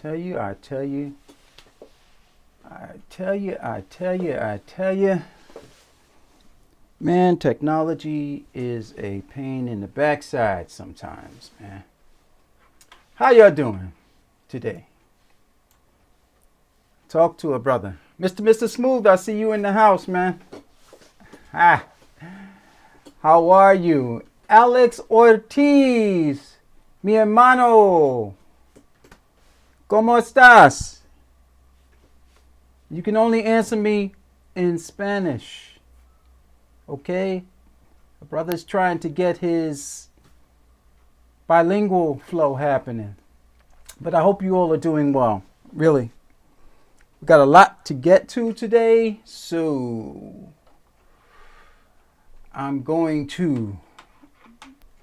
tell you, I tell you, I tell you, I tell you, I tell you. Man, technology is a pain in the backside sometimes, man. How y'all doing today? Talk to a brother. Mr. Smooth, I see you in the house, man. Ah, how are you? Alex Ortiz, mi hermano. ¿Cómo estás? You can only answer me in Spanish. Okay? The brother's trying to get his bilingual flow happening. But I hope you all are doing well. Really. We got a lot to get to today, so I'm going to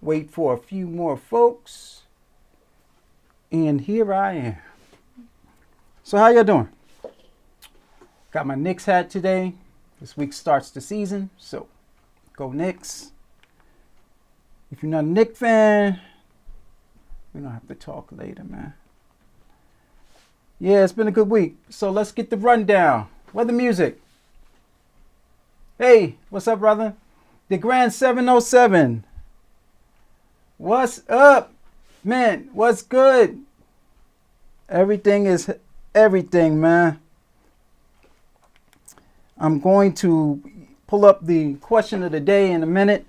wait for a few more folks. And here I am. So how y'all doing? Got my Knicks hat today. This week starts the season, so go Knicks. If you're not a Knicks fan, we're going to have to talk later, man. Yeah, it's been a good week. So let's get the rundown. Weather music. Hey, what's up, brother? The Grand 707. What's up, man? What's good? Everything is everything, man. I'm going to pull up the question of the day in a minute.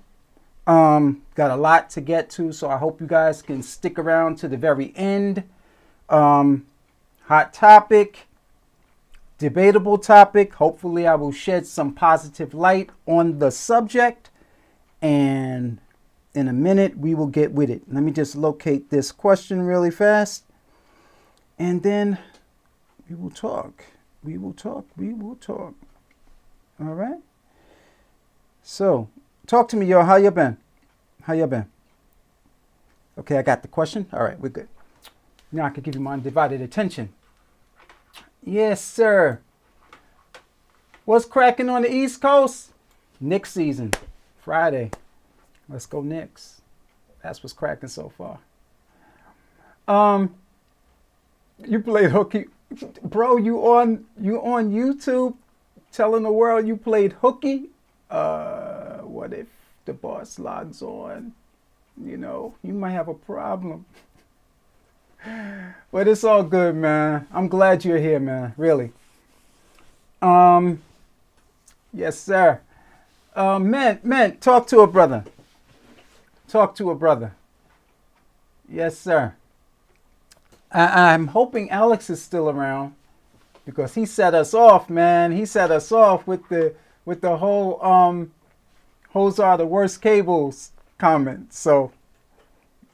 Got a lot to get to, so I hope you guys can stick around to the very end. Hot topic, debatable topic. Hopefully I will shed some positive light on the subject. And in a minute, we will get with it. Let me just locate this question really fast. And then we will talk. We will talk. We will talk. All right? So, talk to me, y'all. How you been? How you been? Okay, I got the question. All right, we're good. Now I can give you my undivided attention. Yes, sir. What's cracking on the East Coast? Knicks season. Friday. Let's go Knicks. That's what's cracking so far. You played hooky. Bro, you on YouTube telling the world you played hooky? What if the boss logs on? You know, you might have a problem. But it's all good, man. I'm glad you're here, man. Really. Yes, sir. Man, talk to a brother. Talk to a brother. Yes, sir. I'm hoping Alex is still around because he set us off, man. He set us off with the whole Hosa are the worst cables comment. So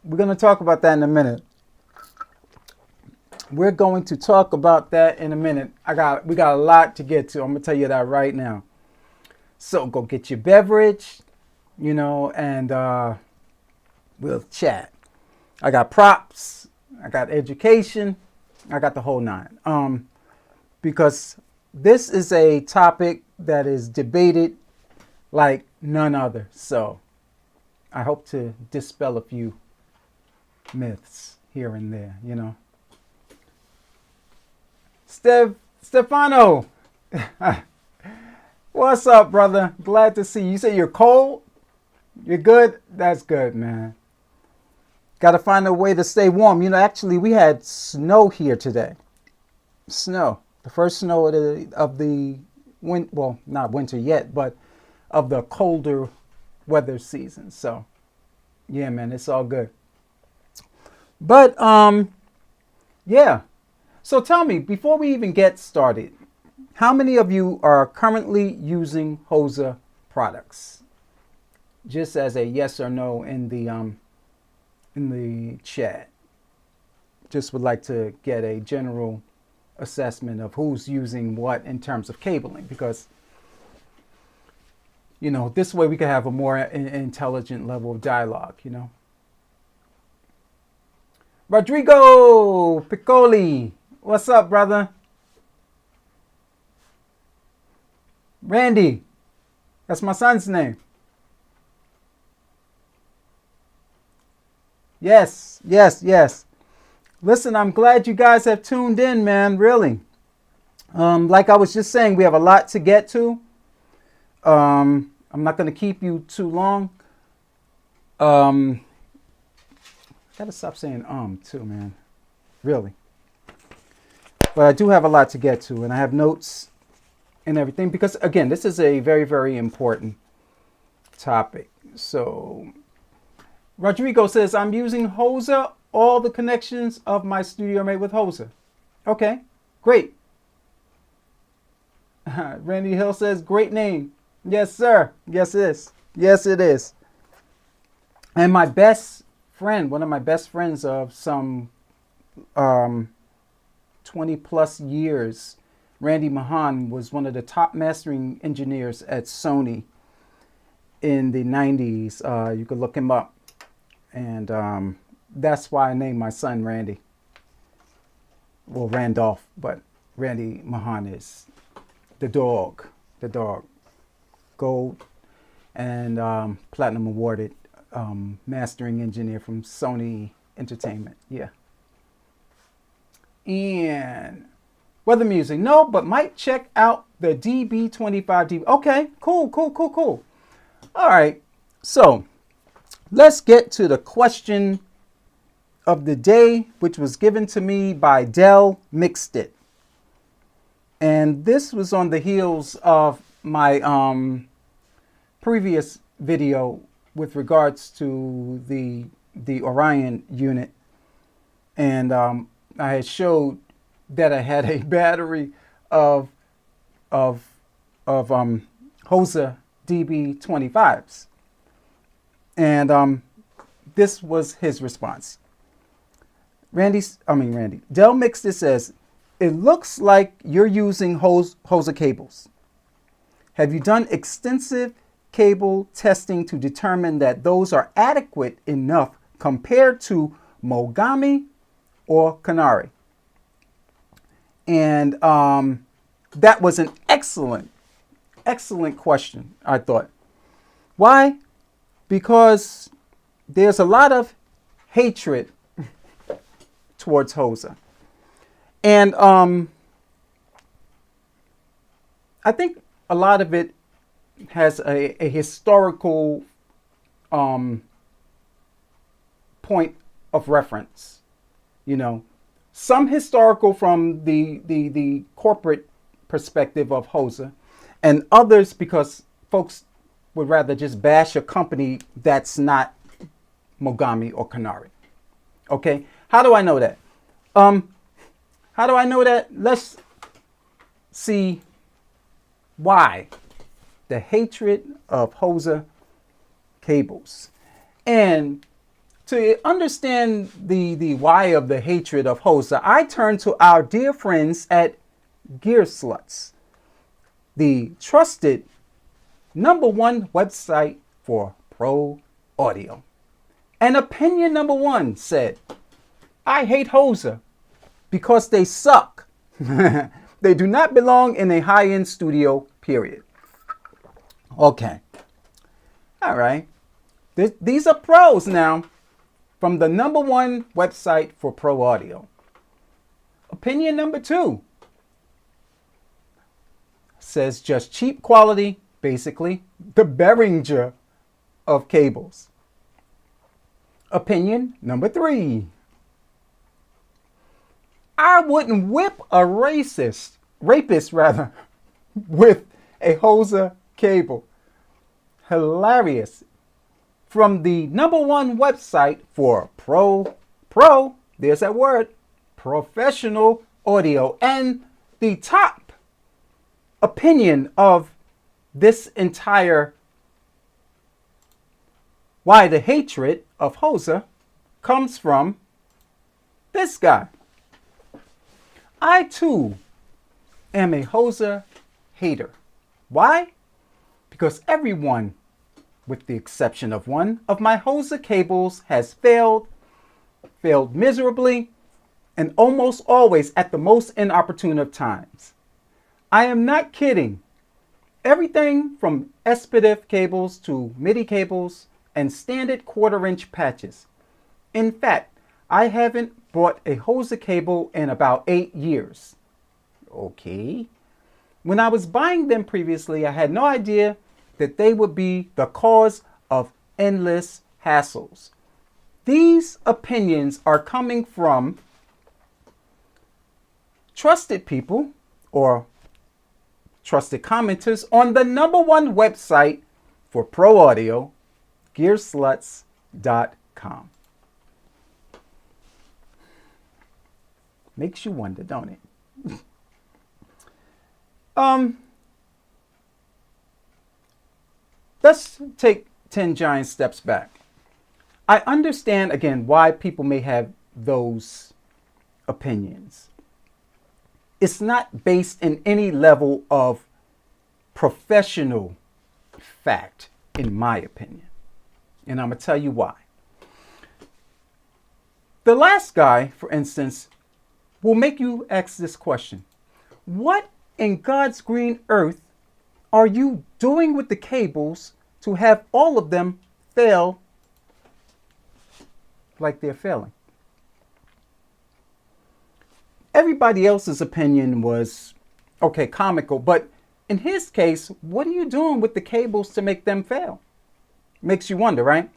we're gonna talk about that in a minute. We're going to talk about that in a minute. We got a lot to get to. I'm gonna tell you that right now. So go get your beverage, you know, and we'll chat. I got props. I got education. I got the whole nine. Because this is a topic that is debated like none other. So I hope to dispel a few myths here and there, you know. Stefano, what's up, brother? Glad to see you. You say you're cold? You're good? That's good, man. Got to find a way to stay warm. You know, actually, we had snow here today. Snow. The first snow of the winter, well, not winter yet, but of the colder weather season. So, yeah, man, it's all good. But, yeah. So tell me, before we even get started, how many of you are currently using Hosa products? Just as a yes or no in the chat. Just would like to get a general assessment of who's using what in terms of cabling, because, you know, this way we can have a more intelligent level of dialogue, you know. Rodrigo Piccoli. What's up, brother? Randy. That's my son's name. Yes. Listen, I'm glad you guys have tuned in, man. Really. Like I was just saying, we have a lot to get to. I'm not going to keep you too long. Gotta stop saying too, man. Really. But I do have a lot to get to, and I have notes and everything because, again, this is a very, very important topic. So Rodrigo says, I'm using Hosa. All the connections of my studio are made with Hosa. Okay, great. Randy Hill says, great name. Yes, sir. Yes, it is. Yes, it is. And my best friend, one of my best friends of some 20 plus years, Randy Mahan, was one of the top mastering engineers at Sony in the 90s. You could look him up. And that's why I named my son Randy. Well, Randolph, but Randy Mahan is the dog. The dog. Gold and platinum awarded mastering engineer from Sony Entertainment. Yeah. And weather music. No, but might check out the DB25DB. Okay, cool. All right. So let's get to the question of the day, which was given to me by Dell Mixed It. And this was on the heels of my previous video with regards to the Orion unit. And I had showed that I had a battery of Hosa DB25s. And this was his response. Randy. Dell Mixed It says, it looks like you're using Hosa cables. Have you done extensive cable testing to determine that those are adequate enough compared to Mogami or Canary? And that was an excellent question, I thought. Why? Because there's a lot of hatred towards Hosa. And I think a lot of it has a historical point of reference. You know, some historical from the corporate perspective of Hosa, and others because folks would rather just bash a company that's not Mogami or Canary. Okay, how do I know that? How do I know that? Let's see why the hatred of Hosa cables. And to understand the why of the hatred of Hosa, I turn to our dear friends at Gear Sluts, the trusted #1 website for pro audio. And opinion #1 said, I hate Hosa because they suck. They do not belong in a high-end studio, period. Okay. All right. These are pros now from the #1 website for pro audio. Opinion #2 says just cheap quality, basically the Behringer of cables. Opinion #3. I wouldn't whip a rapist with a Hosa cable. Hilarious. From the #1 website for there's that word, professional audio. And the top opinion of this entire why the hatred of Hosa comes from this guy. I too am a Hosa hater. Why? Because everyone, with the exception of one of my Hosa cables, has failed miserably, and almost always at the most inopportune of times. I am not kidding. Everything from SPDIF cables to MIDI cables and standard 1/4-inch patches. In fact, I haven't bought a Hosa cable in about 8 years. Okay. When I was buying them previously, I had no idea that they would be the cause of endless hassles. These opinions are coming from trusted people or trusted commenters on the #1 website for pro audio, gearsluts.com. Makes you wonder, don't it? Let's take 10 giant steps back. I understand, again, why people may have those opinions. It's not based in any level of professional fact, in my opinion. And I'm going to tell you why. The last guy, for instance, will make you ask this question. What in God's green earth are you doing with the cables to have all of them fail like they're failing? Everybody else's opinion was, okay, comical, but in his case, what are you doing with the cables to make them fail? Makes you wonder, right?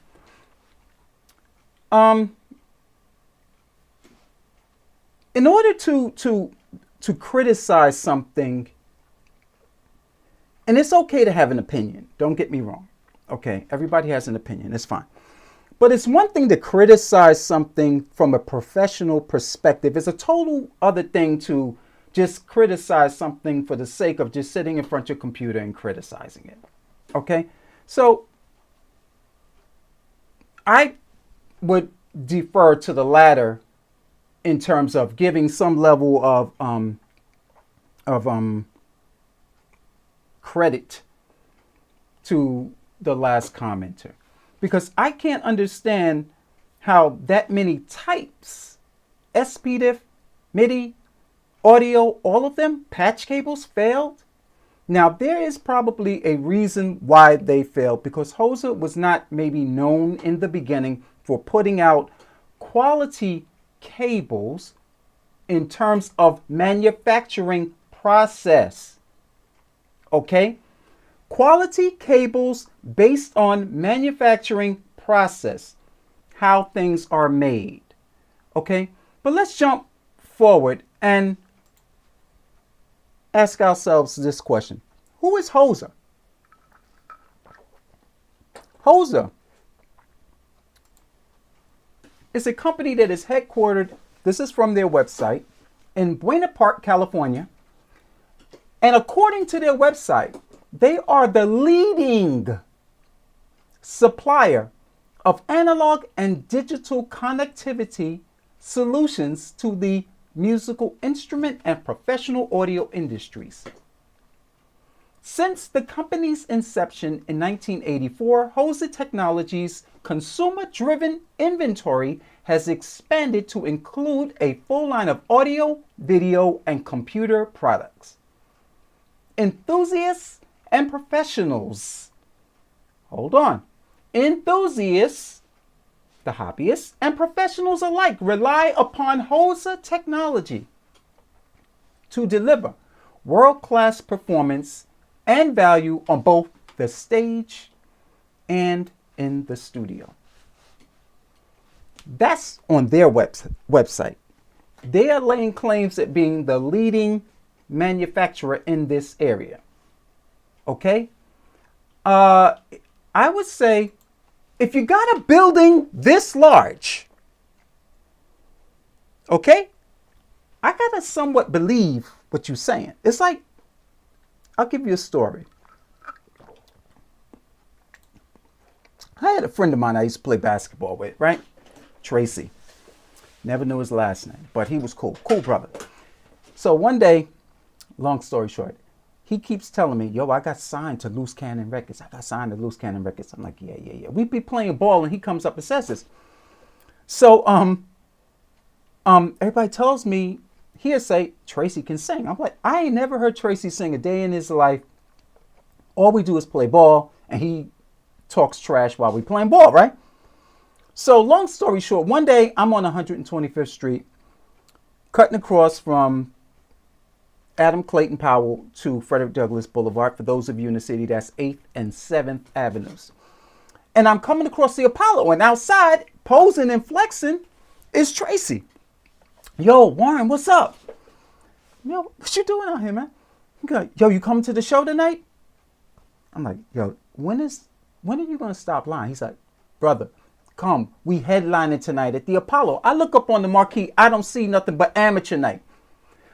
In order to criticize something, and it's okay to have an opinion, don't get me wrong. Okay, everybody has an opinion, it's fine. But it's one thing to criticize something from a professional perspective. It's a total other thing to just criticize something for the sake of just sitting in front of your computer and criticizing it. Okay, so I would defer to the latter in terms of giving some level of credit to the last commenter, because I can't understand how that many types, SPDIF, MIDI, audio, all of them, patch cables failed. Now, there is probably a reason why they failed, because Hosa was not maybe known in the beginning for putting out quality cables in terms of manufacturing process. Okay? Quality cables based on manufacturing process, how things are made. Okay? But let's jump forward and ask ourselves this question. Who is Hosa? Hosa is a company that is headquartered, this is from their website, in Buena Park, California. And according to their website, they are the leading supplier of analog and digital connectivity solutions to the musical instrument and professional audio industries. Since the company's inception in 1984, Hosa Technologies' consumer-driven inventory has expanded to include a full line of audio, video, and computer products. Enthusiasts and professionals, enthusiasts, the hobbyists, and professionals alike rely upon Hosa technology to deliver world-class performance and value on both the stage and in the studio. That's on their website. They are laying claims at being the leading manufacturer in this area. Okay? I would say, if you got a building this large, okay, I gotta somewhat believe what you're saying. It's like, I'll give you a story. I had a friend of mine I used to play basketball with, right? Tracy. Never knew his last name, but he was cool. Cool brother. So one day, long story short, he keeps telling me, yo, I got signed to Loose Cannon Records. I'm like, yeah. We be playing ball and he comes up and says this. So everybody tells me, hearsay, Tracy can sing. I'm like, I ain't never heard Tracy sing a day in his life. All we do is play ball and he talks trash while we playing ball, right? So long story short, one day I'm on 125th Street, cutting across from Adam Clayton Powell to Frederick Douglass Boulevard. For those of you in the city, that's 8th and 7th Avenues. And I'm coming across the Apollo, and outside, posing and flexing, is Tracy. Yo, Warren, what's up? Yo, what you doing out here, man? Yo, you coming to the show tonight? I'm like, yo, when are you going to stop lying? He's like, brother, come. We headlining tonight at the Apollo. I look up on the marquee. I don't see nothing but amateur night.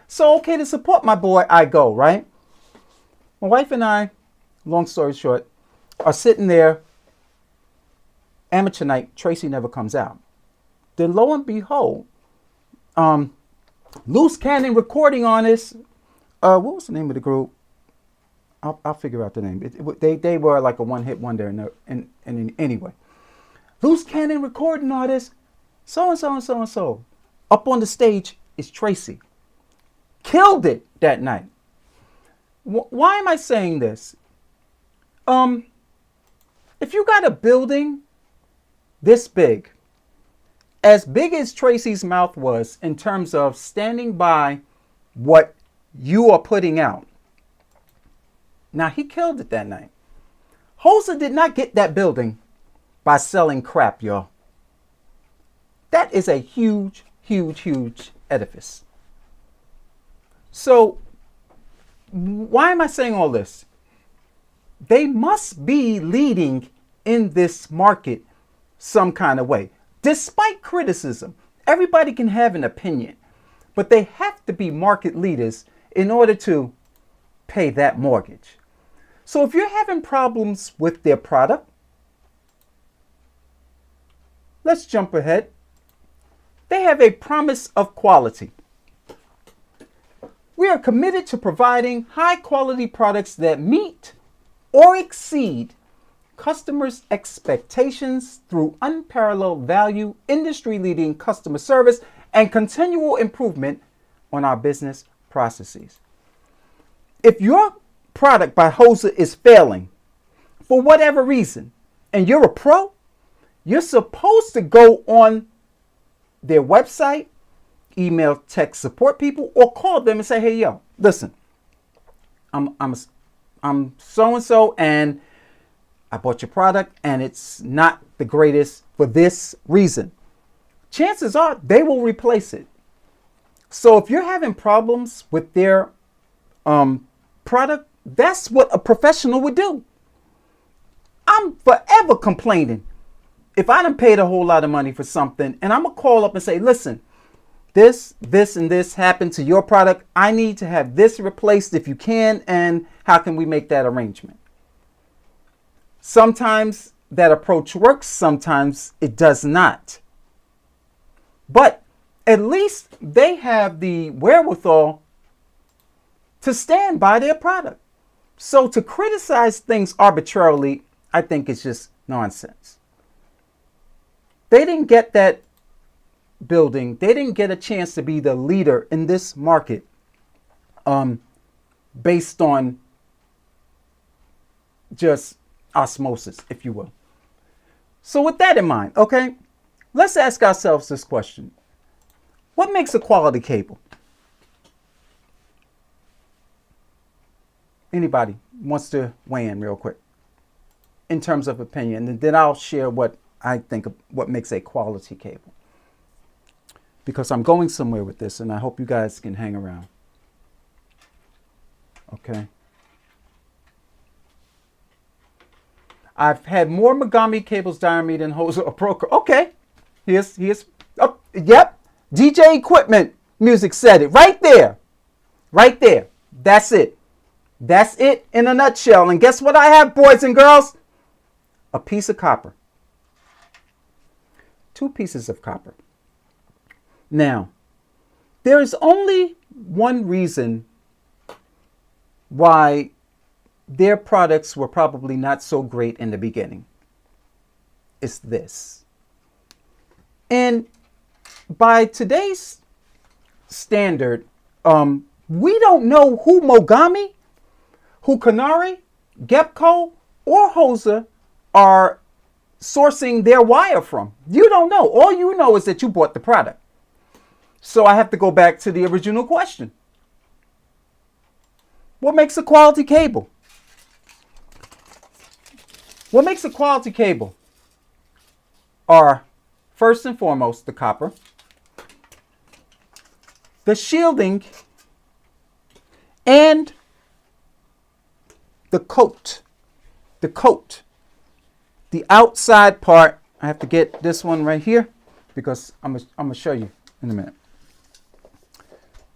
So, okay, to support my boy, I go, right? My wife and I, long story short, are sitting there. Amateur night, Tracy never comes out. Then lo and behold, Loose Cannon recording artists. What was the name of the group? I'll figure out the name. They were like a one-hit wonder. And anyway, Loose Cannon recording artist, so and so and so and so. Up on the stage is Tracy. Killed it that night. Why am I saying this? If you got a building this big as Tracy's mouth was in terms of standing by what you are putting out. Now, he killed it that night. Hosa did not get that building by selling crap, y'all. That is a huge, huge, huge edifice. So, why am I saying all this? They must be leading in this market some kind of way. Despite criticism, everybody can have an opinion, but they have to be market leaders in order to pay that mortgage. So if you're having problems with their product, let's jump ahead. They have a promise of quality. We are committed to providing high quality products that meet or exceed customers' expectations through unparalleled value, industry-leading customer service, and continual improvement on our business processes. If your product by Hosa is failing for whatever reason, and you're a pro, you're supposed to go on their website, email, text support people, or call them and say, hey, yo, listen, I'm so-and-so, and I bought your product, and it's not the greatest for this reason. Chances are they will replace it. So if you're having problems with their product, that's what a professional would do. I'm forever complaining if I done paid a whole lot of money for something, and I'm going to call up and say, listen, this, and this happened to your product. I need to have this replaced if you can, and how can we make that arrangement? Sometimes that approach works, sometimes it does not. But at least they have the wherewithal to stand by their product. So to criticize things arbitrarily, I think it's just nonsense. They didn't get that building. They didn't get a chance to be the leader in this market based on just osmosis, if you will. So with that in mind, okay, let's ask ourselves this question. What makes a quality cable? Anybody wants to weigh in real quick in terms of opinion, and then I'll share what I think of what makes a quality cable. Because I'm going somewhere with this, and I hope you guys can hang around. Okay. I've had more Mogami cables die on me than Hosa or Procore. Okay. Here's, oh, yep. DJ Equipment Music said it right there. Right there. That's it. That's it in a nutshell. And guess what I have, boys and girls? A piece of copper. 2 pieces of copper. Now, there is only one reason why their products were probably not so great in the beginning. It's this. And by today's standard, we don't know who Mogami, who Canary, Gepco, or Hosa are sourcing their wire from? You don't know. All you know is that you bought the product. So I have to go back to the original question. What makes a quality cable? What makes a quality cable are, first and foremost, the copper, the shielding, and the coat. The coat. The outside part. I have to get this one right here because I'm going to show you in a minute.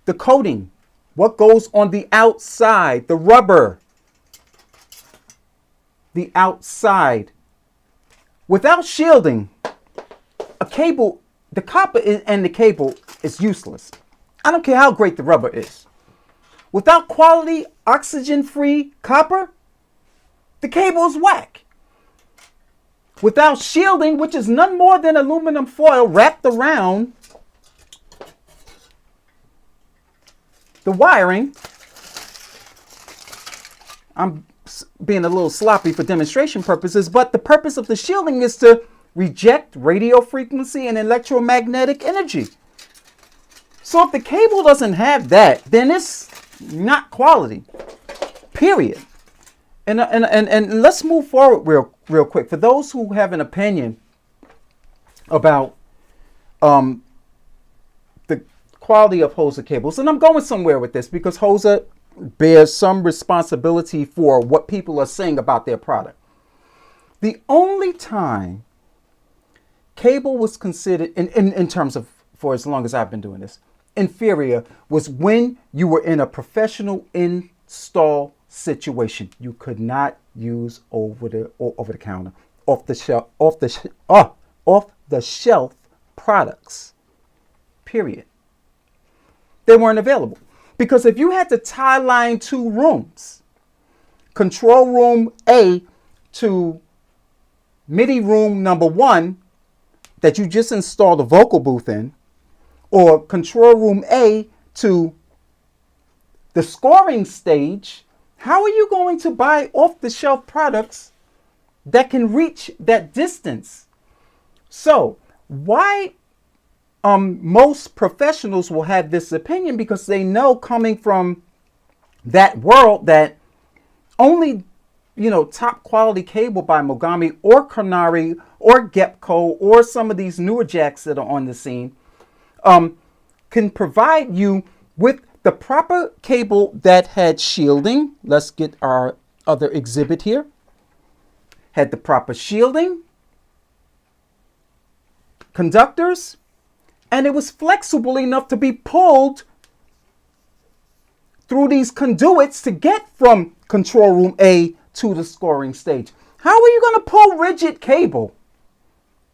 The coating. What goes on the outside? The rubber. The outside. Without shielding, a cable, the copper and the cable is useless. I don't care how great the rubber is. Without quality, oxygen-free copper, the cable is whack. Without shielding, which is none more than aluminum foil wrapped around the wiring, I'm being a little sloppy for demonstration purposes, but the purpose of the shielding is to reject radio frequency and electromagnetic energy. So if the cable doesn't have that, then it's not quality, period. And let's move forward real quick. For those who have an opinion about the quality of Hosa cables, and I'm going somewhere with this because Hosa bears some responsibility for what people are saying about their product. The only time cable was considered, in terms of, for as long as I've been doing this, inferior was when you were in a professional install situation. You could not use over the counter, off the shelf products. Period. They weren't available. Because if you had to tie line 2 rooms, control room A to MIDI room number 1 that you just installed a vocal booth in, or control room A to the scoring stage, how are you going to buy off-the-shelf products that can reach that distance? So why most professionals will have this opinion, because they know, coming from that world, that only, top quality cable by Mogami or Canary or Gepco or some of these newer jacks that are on the scene can provide you with the proper cable that had shielding. Let's get our other exhibit here. Had the proper shielding, conductors, and it was flexible enough to be pulled through these conduits to get from control room A to the scoring stage. How are you going to pull rigid cable?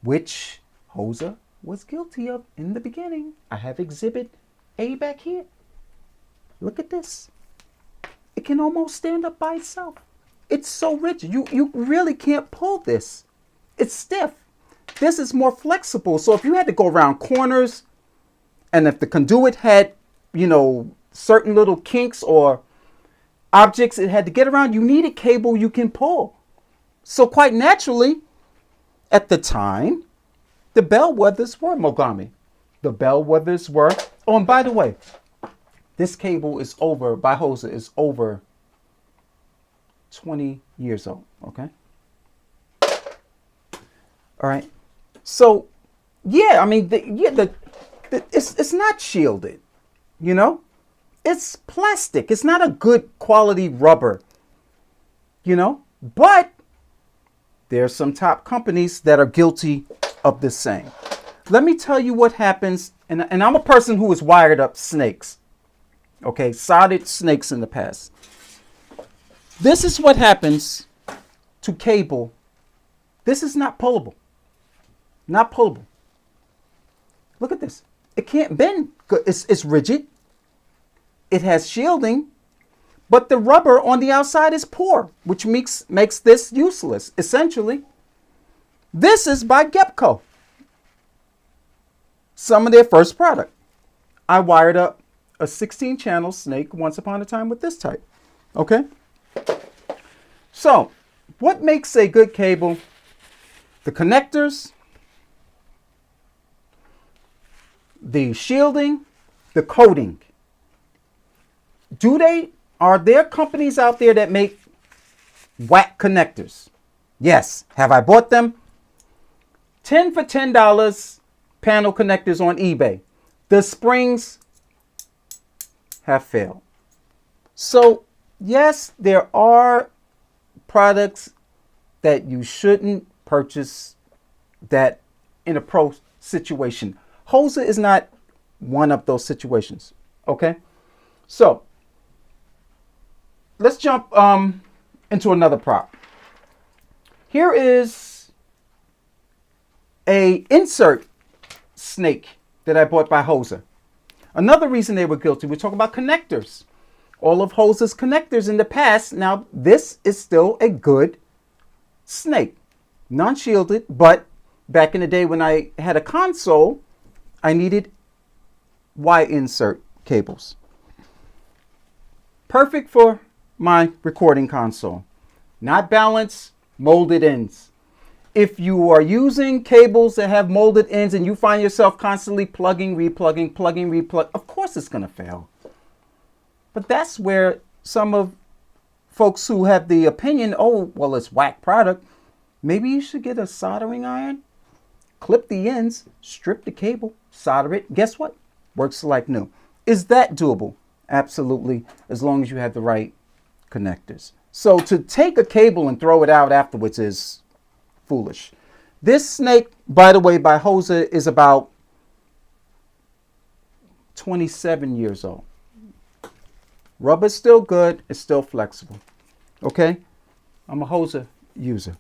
Which Hosa was guilty of in the beginning. I have exhibit A back here. Look at this. It can almost stand up by itself. It's so rigid. You really can't pull this. It's stiff. This is more flexible. So if you had to go around corners, and if the conduit had, certain little kinks or objects it had to get around, you needed cable you can pull. So quite naturally, at the time, the bellwethers were Mogami. The bellwethers were, oh, and by the way, this cable is over, by Hosa, is over 20 years old, okay? All right. So, yeah, I mean, it's not shielded, It's plastic. It's not a good quality rubber, But there are some top companies that are guilty of this same. Let me tell you what happens, and I'm a person who has wired up snakes, okay, soldered snakes in the past. This is what happens to cable. This is not pullable. Not pullable. Look at this. It can't bend. It's rigid. It has shielding, but the rubber on the outside is poor, which makes this useless, essentially. This is by Gepco. Some of their first product. I wired up a 16-channel snake once upon a time with this type. Okay? So, what makes a good cable? The connectors, the shielding, the coating. Are there companies out there that make whack connectors? Yes. Have I bought them? 10 for $10 panel connectors on eBay. The springs have failed. So, yes, there are products that you shouldn't purchase that in a pro situation. Hosa is not one of those situations. Okay? So, let's jump into another prop. Here is a insert snake that I bought by Hosa. Another reason they were guilty, we're talking about connectors. All of Hosa's connectors in the past. Now, this is still a good snake. Non-shielded, but back in the day when I had a console, I needed Y insert cables. Perfect for my recording console. Not balanced, molded ends. If you are using cables that have molded ends and you find yourself constantly plugging, replugging, plugging, replug, of course it's going to fail. But that's where some of folks who have the opinion, oh, well, it's whack product. Maybe you should get a soldering iron, clip the ends, strip the cable, solder it. Guess what? Works like new. Is that doable? Absolutely, as long as you have the right connectors. So to take a cable and throw it out afterwards is foolish. This snake, by the way, by Hosa is about 27 years old. Rubber's still good. It's still flexible. Okay? I'm a Hosa user.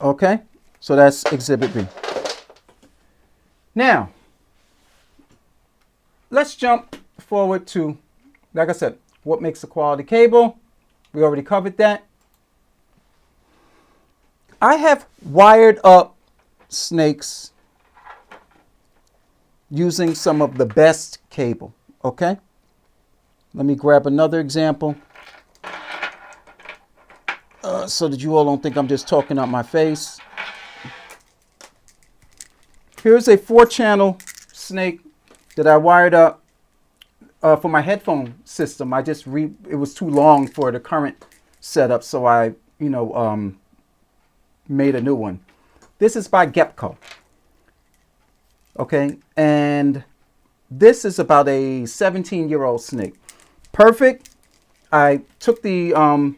Okay? So that's Exhibit B. Now, let's jump forward to, like I said, what makes a quality cable. We already covered that. I have wired up snakes using some of the best cable. Okay? Let me grab another example so that you all don't think I'm just talking out my face. Here's a 4-channel snake that I wired up for my headphone system. It was too long for the current setup, so I, made a new one. This is by Gepco. Okay, and this is about a 17-year-old snake. Perfect. I took the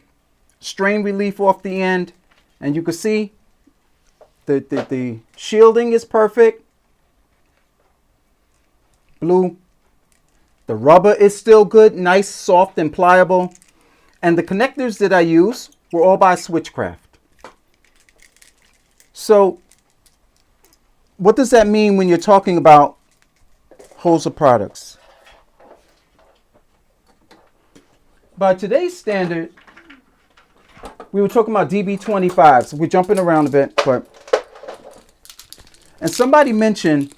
strain relief off the end, and you can see the shielding is perfect. Blue. The rubber is still good, nice, soft, and pliable. And the connectors that I use were all by Switchcraft. So, what does that mean when you're talking about Hosa products? By today's standard, we were talking about DB25s. So we're jumping around a bit, and somebody mentioned,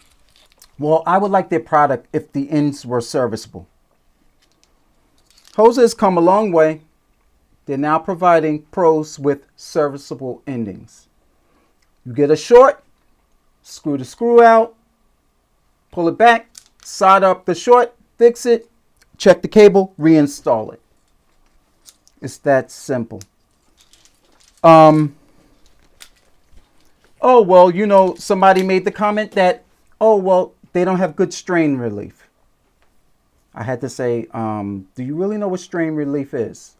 well, I would like their product if the ends were serviceable. Hosa has come a long way. They're now providing pros with serviceable endings. You get a short, screw the screw out, pull it back, solder up the short, fix it, check the cable, reinstall it. It's that simple. Oh, well, somebody made the comment that, oh, well, they don't have good strain relief. I had to say, do you really know what strain relief is?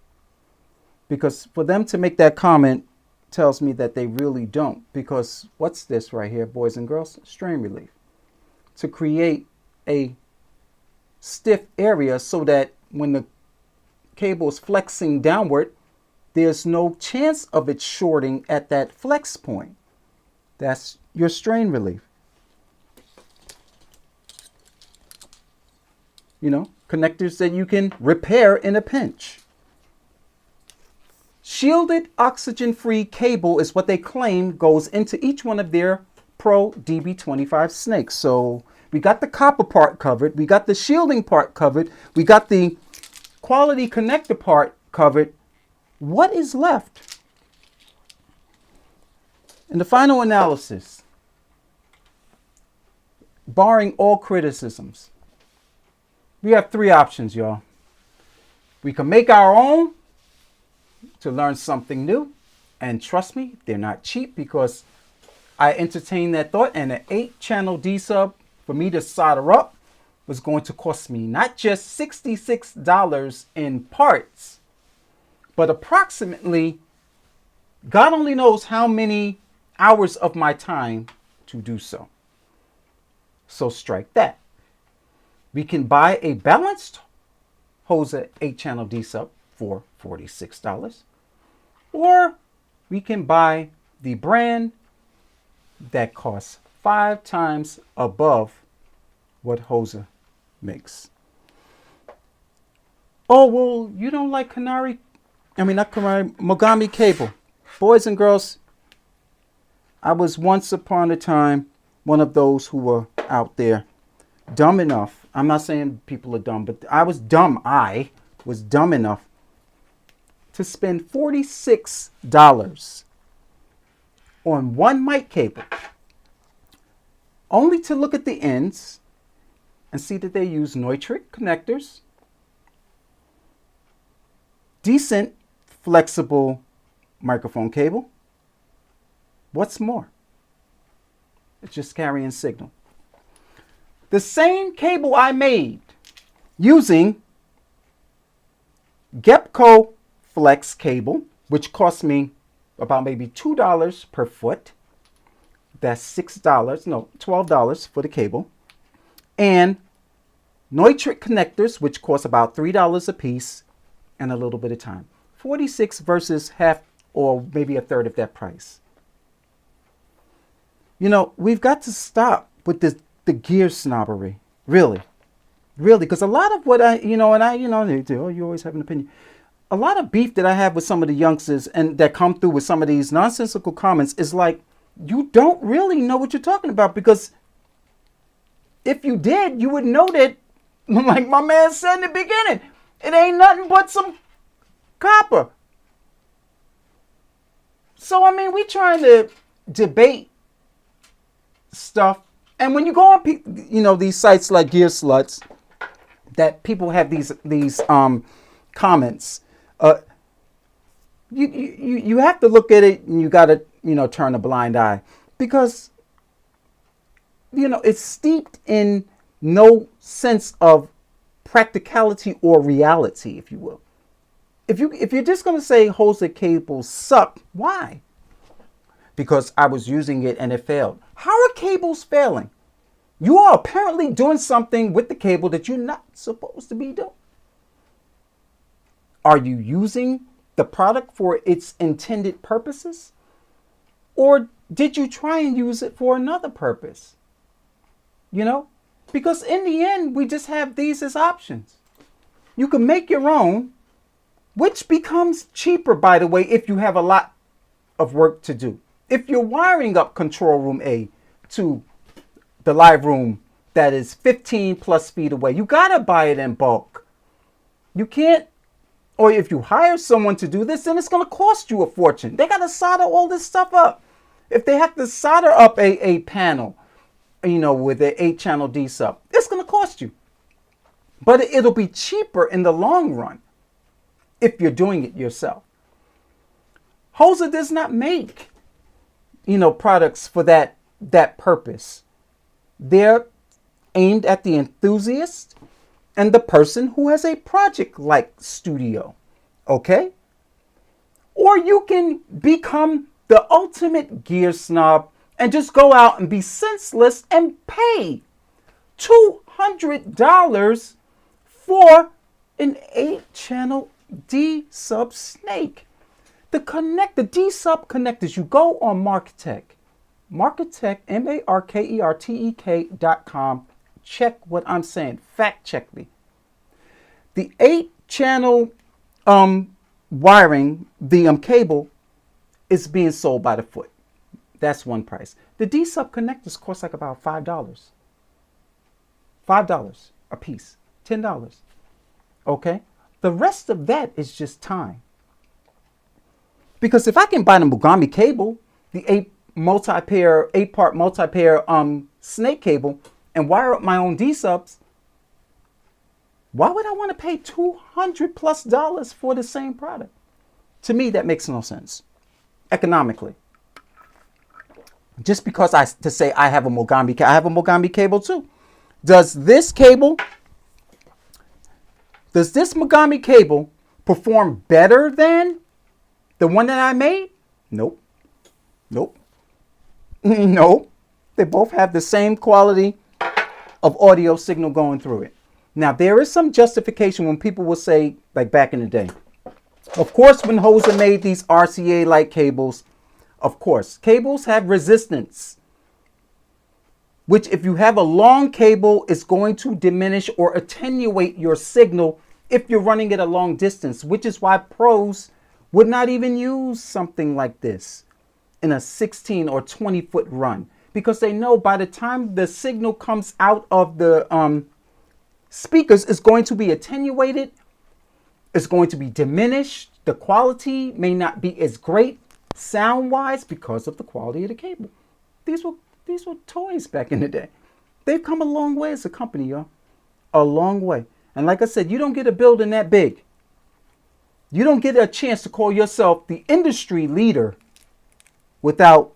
Because for them to make that comment tells me that they really don't. Because what's this right here, boys and girls? Strain relief. To create a stiff area so that when the cable is flexing downward, there's no chance of it shorting at that flex point. That's your strain relief. Connectors that you can repair in a pinch. Shielded oxygen-free cable is what they claim goes into each one of their Pro DB25 snakes. So we got the copper part covered. We got the shielding part covered. We got the quality connector part covered. What is left? In the final analysis, barring all criticisms, we have three options, y'all. We can make our own to learn something new. And trust me, they're not cheap, because I entertained that thought, and an 8-channel D-sub for me to solder up was going to cost me not just $66 in parts, but approximately, God only knows how many hours of my time to do so. So strike that. We can buy a balanced Hosa 8-channel D-sub for $46. Or we can buy the brand that costs 5 times above what Hosa makes. Oh, well, you don't like Mogami cable. Boys and girls, I was once upon a time one of those who were out there dumb enough. I'm not saying people are dumb, but I was dumb enough to spend $46 on one mic cable, only to look at the ends and see that they use nitric connectors, decent flexible microphone cable. What's more? It's just carrying signal. The same cable I made using Gepco Flex cable, which cost me about maybe $2 per foot. That's $12 for the cable. And nitric connectors, which cost about $3 a piece, and a little bit of time. 46 versus half or maybe a third of that price. You know, we've got to stop with the gear snobbery. Really, because a lot of what you always have an opinion. A lot of beef that I have with some of the youngsters and that come through with some of these nonsensical comments is like, you don't really know what you're talking about, because if you did, you would know that, like my man said in the beginning, it ain't nothing but some copper. So, I mean, we trying to debate stuff. And when you go on, these sites like Gear Sluts, that people have these comments, you have to look at it, and you got to, turn a blind eye, because, it's steeped in no sense of practicality or reality, if you will. If you're just going to say Hosa cables suck, why? Because I was using it and it failed. How are cables failing? You are apparently doing something with the cable that you're not supposed to be doing. Are you using the product for its intended purposes? Or did you try and use it for another purpose? Because in the end, we just have these as options. You can make your own, which becomes cheaper, by the way, if you have a lot of work to do. If you're wiring up control room A to the live room that is 15 plus feet away, you got to buy it in bulk. You can't, or if you hire someone to do this, then it's going to cost you a fortune. They got to solder all this stuff up. If they have to solder up a panel, with an 8-channel D-sub, it's going to cost you. But it'll be cheaper in the long run if you're doing it yourself. Hosa does not make, products for that purpose. They're aimed at the enthusiast and the person who has a project-like studio, okay? Or you can become the ultimate gear snob and just go out and be senseless and pay $200 for an 8-channel D-sub snake. The D-sub connectors, you go on Marketek, MarkeTek.com. Check what I'm saying. Fact check me. The 8-channel wiring, the cable, is being sold by the foot. That's one price. The D-sub connectors cost like about $5. $5 a piece. $10. Okay? The rest of that is just time. Because if I can buy the Mogami cable, the multi-pair, 8-part multi-pair snake cable and wire up my own D-subs, why would I want to pay $200+ for the same product? To me, that makes no sense economically. Just because I have a Mogami cable too. Does this Mogami cable perform better than the one that I made? Nope. Nope. Nope. They both have the same quality of audio signal going through it. Now, there is some justification when people will say, like back in the day, of course, when Hosa made these RCA-like cables, of course, cables have resistance, which if you have a long cable is going to diminish or attenuate your signal if you're running it a long distance, which is why pros would not even use something like this in a 16 or 20 foot run, because they know by the time the signal comes out of the speakers is going to be attenuated, it's going to be diminished. The quality may not be as great sound wise because of the quality of the cable. These were toys back in the day. They've come a long way as a company, y'all. A long way. And like I said, you don't get a building that big. You don't get a chance to call yourself the industry leader without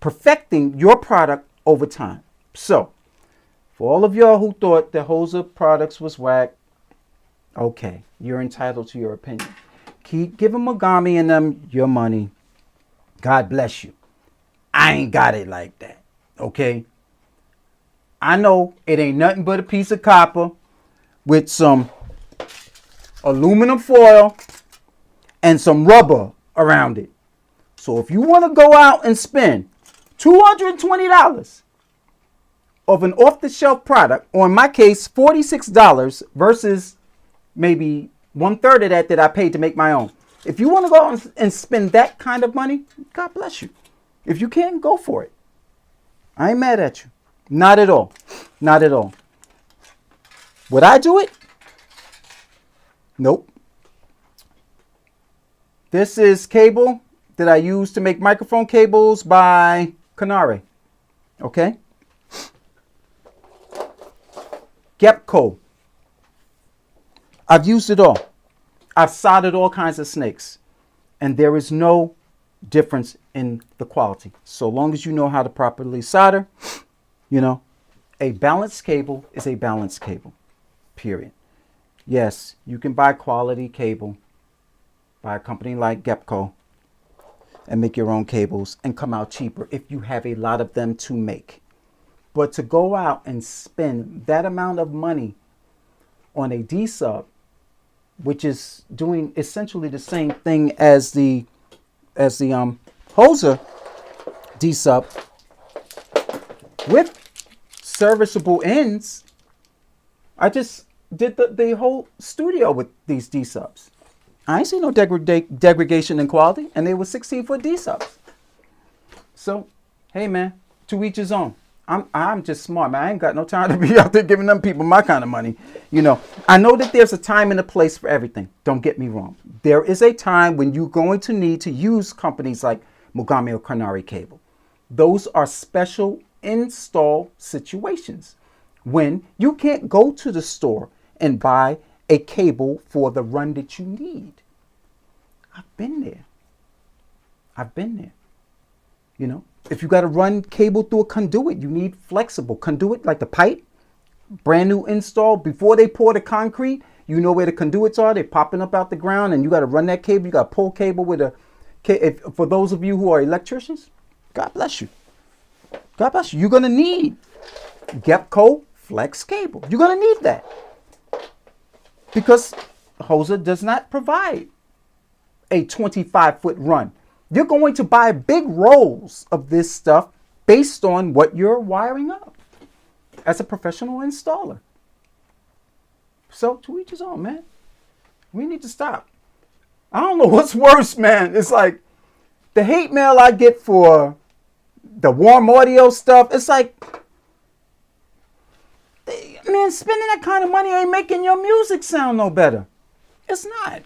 perfecting your product over time. So, for all of y'all who thought the Hosa products was whack, okay, you're entitled to your opinion. Keep giving Mogami and them your money. God bless you. I ain't got it like that, okay? I know it ain't nothing but a piece of copper with some aluminum foil and some rubber around it. So if you want to go out and spend $220 of an off-the-shelf product, or in my case, $46 versus maybe 1/3 of that I paid to make my own. If you want to go out and spend that kind of money, God bless you. If you can, go for it. I ain't mad at you. Not at all. Not at all. Would I do it? Nope. This is cable that I use to make microphone cables by Canare. Okay? Gepco. I've used it all. I've soldered all kinds of snakes. And there is no difference in the quality. So long as you know how to properly solder, you know, a balanced cable is a balanced cable. Period. Yes, you can buy quality cable by a company like Gepco and make your own cables and come out cheaper if you have a lot of them to make. But to go out and spend that amount of money on a D-sub, which is doing essentially the same thing as the Hosa D-sub with serviceable ends. I just did the whole studio with these D-subs. I ain't seen no degradation in quality, and they were 16-foot D-subs. So, hey man, to each his own. I'm just smart, man. I ain't got no time to be out there giving them people my kind of money. You know, I know that there's a time and a place for everything. Don't get me wrong. There is a time when you're going to need to use companies like Mogami or Canare Cable. Those are special install situations when you can't go to the store and buy a cable for the run that you need. I've been there. I've been there. You know, if you got to run cable through a conduit, you need flexible conduit like the pipe. Brand new install. Before they pour the concrete, you know where the conduits are. They're popping up out the ground, and you got to run that cable. You got to pull cable with a. For those of you who are electricians, God bless you. God bless you. You're gonna need Gepco flex cable. You're gonna need that because Hosa does not provide a 25-foot run. You're going to buy big rolls of this stuff based on what you're wiring up as a professional installer. So to each his own, man. We need to stop. I don't know what's worse, man. It's like the hate mail I get for the warm audio stuff. It's like, man, spending that kind of money ain't making your music sound no better. It's not.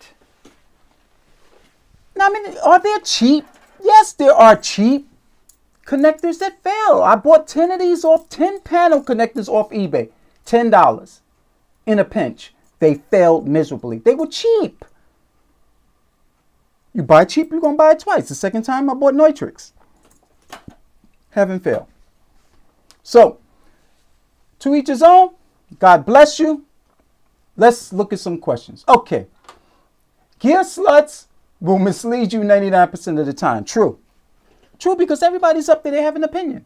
Now, I mean, are they cheap? Yes, there are cheap connectors that fail. I bought 10 of these 10 panel connectors off eBay. $10 in a pinch. They failed miserably. They were cheap. You buy cheap, you're going to buy it twice. The second time I bought Neutrix. Haven't failed. So, to each his own. God bless you. Let's look at some questions. Okay. Gear sluts will mislead you 99% of the time. True. True, because everybody's up there. They have an opinion.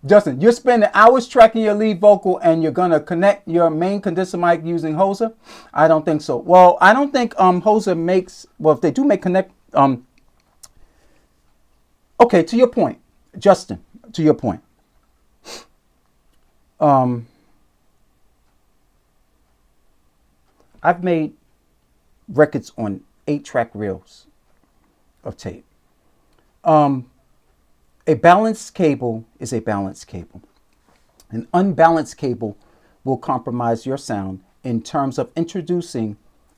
Justin, you're spending hours tracking your lead vocal and you're going to connect your main condenser mic using Hosa? I don't think so. Well, I don't think Hosa makes, well, if they do make connect, okay, to your point, Justin, to your point. I've made records on 8-track reels of tape. A balanced cable is a balanced cable. An unbalanced cable will compromise your sound in terms of introducing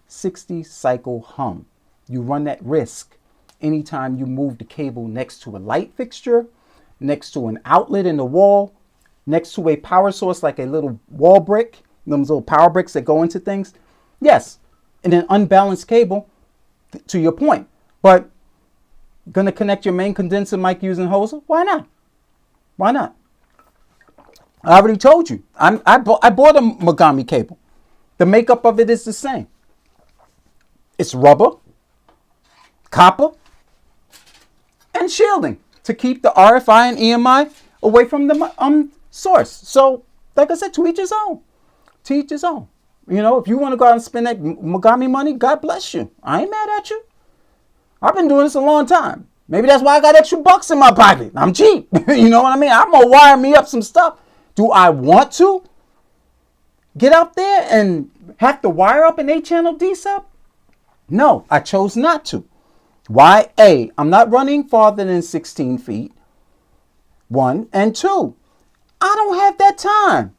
60 cycle hum. You run that risk anytime you move the cable next to a light fixture, next to an outlet in the wall, next to a power source like a little wall brick, those little power bricks that go into things. Yes, in an unbalanced cable, to your point. But gonna connect your main condenser mic using Hosa? Why not? Why not? I already told you. I bought a Mogami cable. The makeup of it is the same. It's rubber, copper, and shielding to keep the RFI and EMI away from the source. So, like I said, to each his own. To each his own. You know, if you want to go out and spend that Mogami money, God bless you. I ain't mad at you. I've been doing this a long time. Maybe that's why I got extra bucks in my pocket. I'm cheap. You know what I mean? I'm going to wire me up some stuff. Do I want to get out there and have to wire up an 8-channel D-sub? No, I chose not to. Why? A, I'm not running farther than 16 feet. 1, and 2, I don't have that time.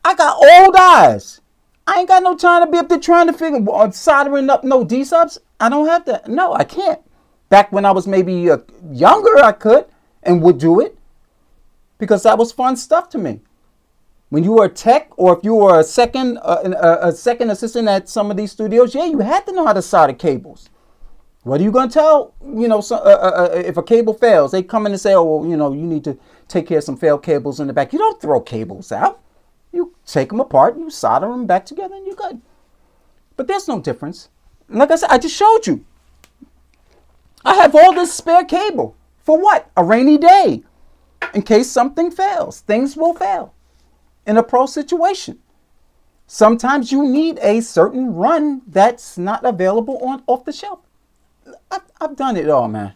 I got old eyes. I ain't got no time to be up there trying to figure soldering up no D-subs. I don't have that. No, I can't. Back when I was maybe younger, I could and would do it because that was fun stuff to me. When you were a tech, or if you were a second assistant at some of these studios, yeah, you had to know how to solder cables. What are you going to tell? You know, if a cable fails, they come in and say, "Oh, well, you know, you need to take care of some failed cables in the back." You don't throw cables out. You take them apart, you solder them back together, and you're good. But there's no difference. Like I said, I just showed you. I have all this spare cable. For what? A rainy day. In case something fails. Things will fail in a pro situation. Sometimes you need a certain run that's not available off the shelf. I've done it all, man.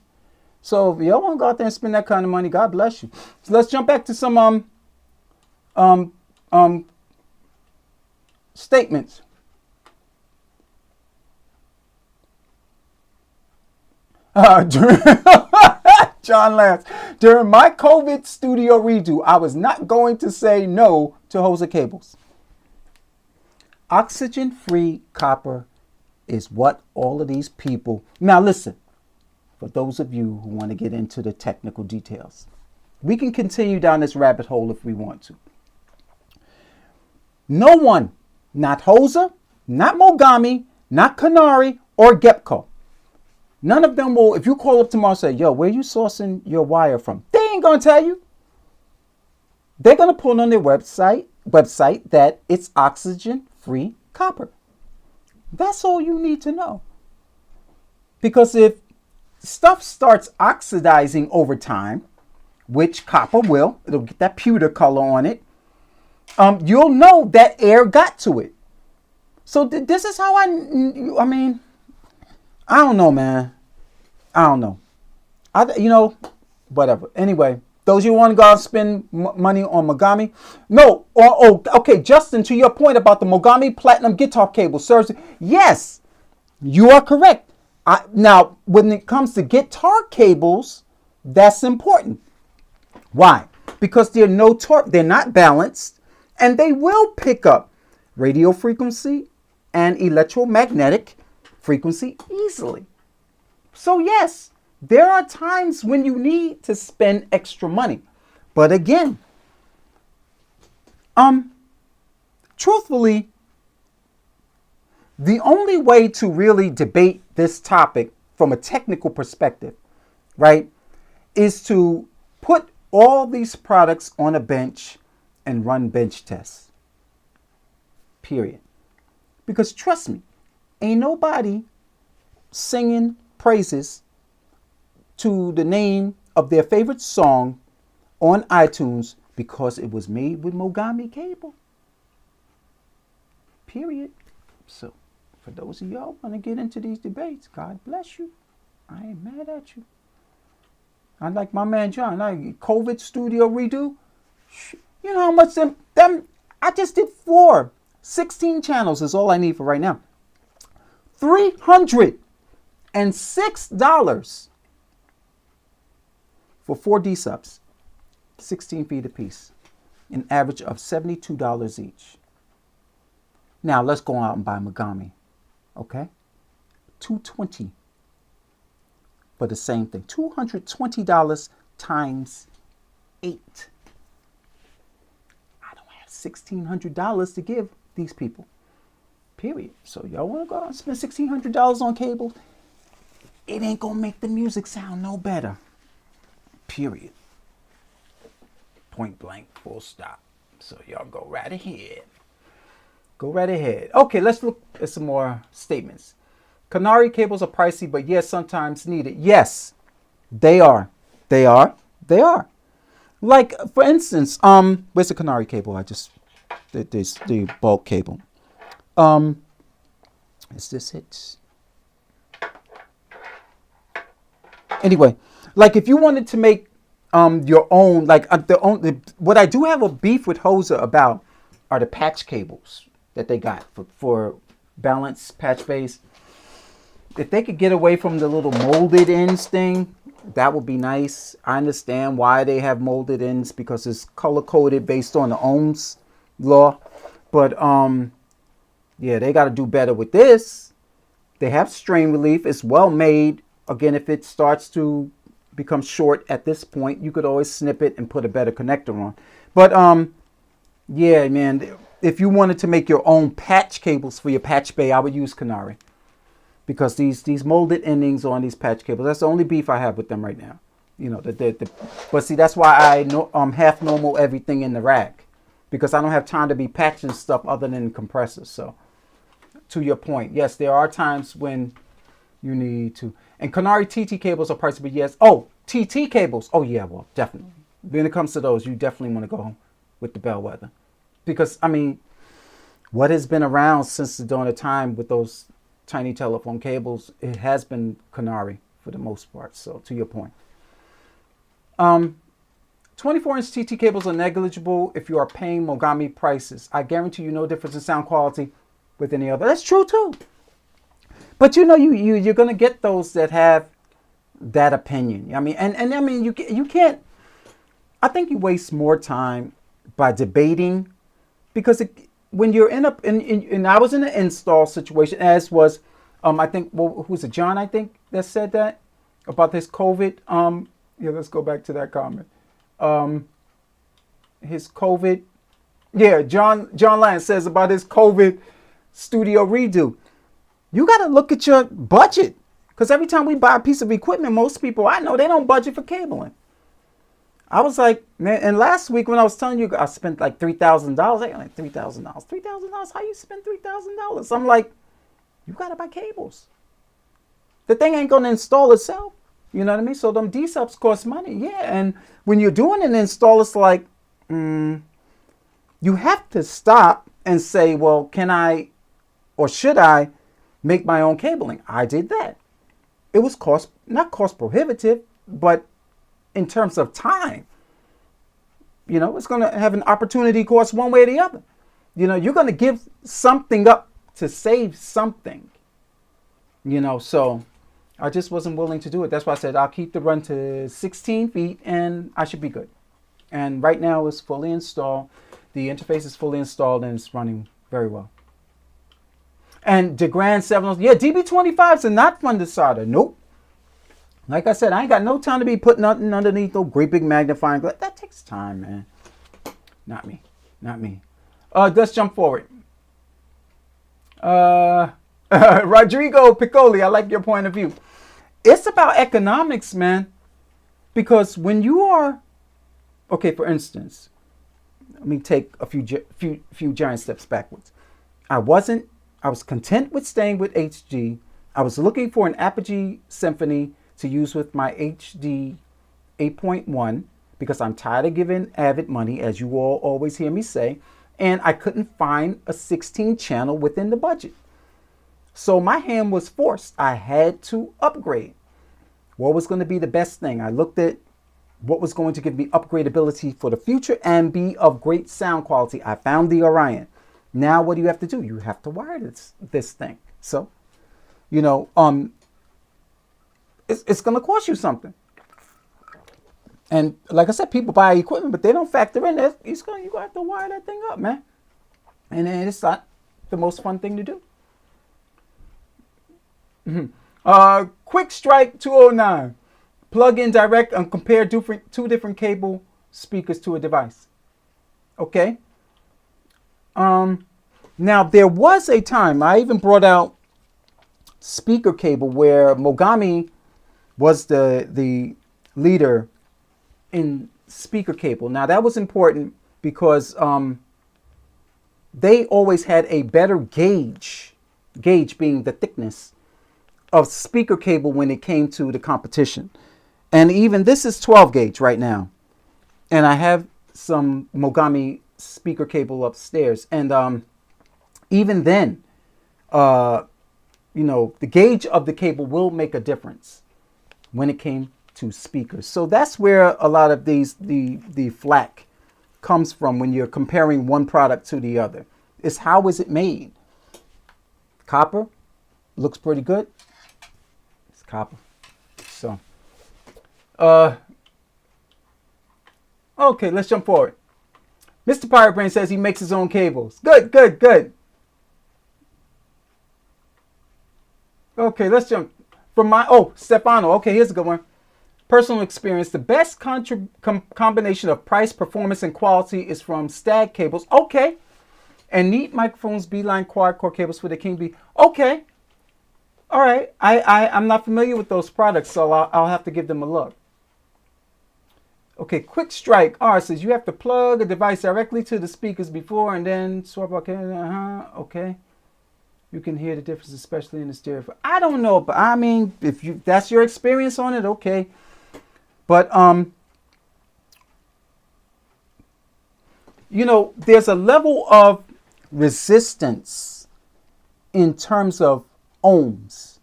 So if y'all want to go out there and spend that kind of money, God bless you. So let's jump back to some statements. John Lance, during my COVID studio redo, I was not going to say no to Hosa cables. Oxygen-free copper is what all of these people... Now listen, for those of you who want to get into the technical details, we can continue down this rabbit hole if we want to. No one, not Hosa, not Mogami, not Canary, or Gepco, none of them will, if you call up tomorrow and say, "Yo, where you sourcing your wire from?" They ain't going to tell you. They're going to put on their website that it's oxygen-free copper. That's all you need to know. Because if stuff starts oxidizing over time, which copper will, it'll get that pewter color on it, you'll know that air got to it. So this is how I mean, I don't know, man. I don't know. Whatever. Anyway, those you want to go out and spend money on Mogami. No. Okay. Justin, to your point about the Mogami Platinum guitar cable, serves. Yes, you are correct. Now, when it comes to guitar cables, that's important. Why? Because they're not balanced, and they will pick up radio frequency and electromagnetic frequency easily. So yes, there are times when you need to spend extra money. But again, truthfully, the only way to really debate this topic from a technical perspective, right, is to put all these products on a bench and run bench tests. Period. Because trust me, ain't nobody singing praises to the name of their favorite song on iTunes because it was made with Mogami cable. Period. So, for those of y'all want to get into these debates, God bless you. I ain't mad at you. I like my man John. Like COVID studio redo. You know how much them I just did 16 channels is all I need for right now. $306 for 4 D subs, 16 feet apiece, an average of $72 each. Now let's go out and buy Mogami, okay? $220 for the same thing. $220 times 8. I don't have $1,600 to give these people. Period. So y'all want to go out and spend $1,600 on cable? It ain't gonna make the music sound no better. Period. Point blank, full stop. So y'all go right ahead. Go right ahead. Okay, let's look at some more statements. Canary cables are pricey, but yes, sometimes needed. Yes, they are. They are. They are. Like, for instance, where's the canary cable? The bulk cable. Is this it? Anyway, like if you wanted to make your own, like what I do have a beef with Hosa about are the patch cables that they got for balance patch base. If they could get away from the little molded ends thing, that would be nice. I understand why they have molded ends because it's color coded based on the ohms law. But yeah, they got to do better with this. They have strain relief. It's well made. Again, if it starts to become short at this point, you could always snip it and put a better connector on. But yeah, man, if you wanted to make your own patch cables for your patch bay, I would use Canary. Because these molded endings on these patch cables, that's the only beef I have with them right now. You know, but see, that's why I half normal everything in the rack. Because I don't have time to be patching stuff other than compressors. So, to your point, yes, there are times when you need to. And Canary TT cables are pricey, but yes. Oh, TT cables. Oh, yeah, well, definitely. When it comes to those, you definitely want to go with the Bellwether. Because, I mean, what has been around since the dawn of time with those tiny telephone cables, it has been Canary for the most part. So, to your point. 24-inch TT cables are negligible if you are paying Mogami prices. I guarantee you no difference in sound quality with any other. That's true, too. But you know, you're going to get those that have that opinion. I mean, and I mean, you can't, I think you waste more time by debating because when you're and I was in an install situation, as was, I think, well, who was it, John, I think, that said that about this COVID. Yeah, let's go back to that comment. His COVID. Yeah, John Lyons says about his COVID studio redo. You got to look at your budget. Because every time we buy a piece of equipment, most people I know, they don't budget for cabling. I was like, man, and last week when I was telling you I spent like $3,000, like $3,000. $3,000? How you spend $3,000? I'm like, you got to buy cables. The thing ain't going to install itself. You know what I mean? So them D-subs cost money. Yeah, and when you're doing an install, it's like, you have to stop and say, well, can I or should I make my own cabling? I did that. It was not cost prohibitive, but in terms of time, you know, it's going to have an opportunity cost one way or the other. You know, you're going to give something up to save something, you know, so I just wasn't willing to do it. That's why I said I'll keep the run to 16 feet and I should be good. And right now it's fully installed. The interface is fully installed and it's running very well. And DeGrand 7, yeah, DB25s are not fun to solder. Nope. Like I said, I ain't got no time to be putting nothing underneath no great big magnifying glass. That takes time, man. Not me. Not me. Let's jump forward. Rodrigo Piccoli, I like your point of view. It's about economics, man. Because when you are, okay, for instance, let me take a few giant steps backwards. I was content with staying with HG. I was looking for an Apogee Symphony to use with my HD 8.1 because I'm tired of giving Avid money, as you all always hear me say, and I couldn't find a 16 channel within the budget. So my hand was forced. I had to upgrade. What was going to be the best thing? I looked at what was going to give me upgradability for the future and be of great sound quality. I found the Orion. Now what do you have to do? You have to wire this thing. So, you know, it's going to cost you something. And like I said, people buy equipment, but they don't factor in that you're going to have to wire that thing up, man. And it's not the most fun thing to do. Quick Strike 209. Plug in direct and compare two different cable speakers to a device. Okay. Now there was a time I even brought out speaker cable where Mogami was the leader in speaker cable. Now that was important because they always had a better gauge being the thickness of speaker cable when it came to the competition. And even this is 12 gauge right now. And I have some Mogami speaker cable upstairs. And even then, you know, the gauge of the cable will make a difference when it came to speakers. So that's where a lot of the flack comes from when you're comparing one product to the other. Is how is it made? Copper looks pretty good. It's copper. So, okay, let's jump forward. Mr. Pirate Brain says he makes his own cables. Good, good, good. Okay, let's jump from Stefano. Okay, here's a good one. Personal experience. The best combination of price, performance, and quality is from Stag cables. Okay. And Neat microphones, Beeline quad-core cables for the King Bee. Okay. All right. I'm not familiar with those products, so I'll have to give them a look. Okay, Quick Strike R says you have to plug a device directly to the speakers before and then swap. Okay, okay. You can hear the difference, especially in the stereo. I don't know, but I mean, if that's your experience on it, okay. But you know, there's a level of resistance in terms of ohms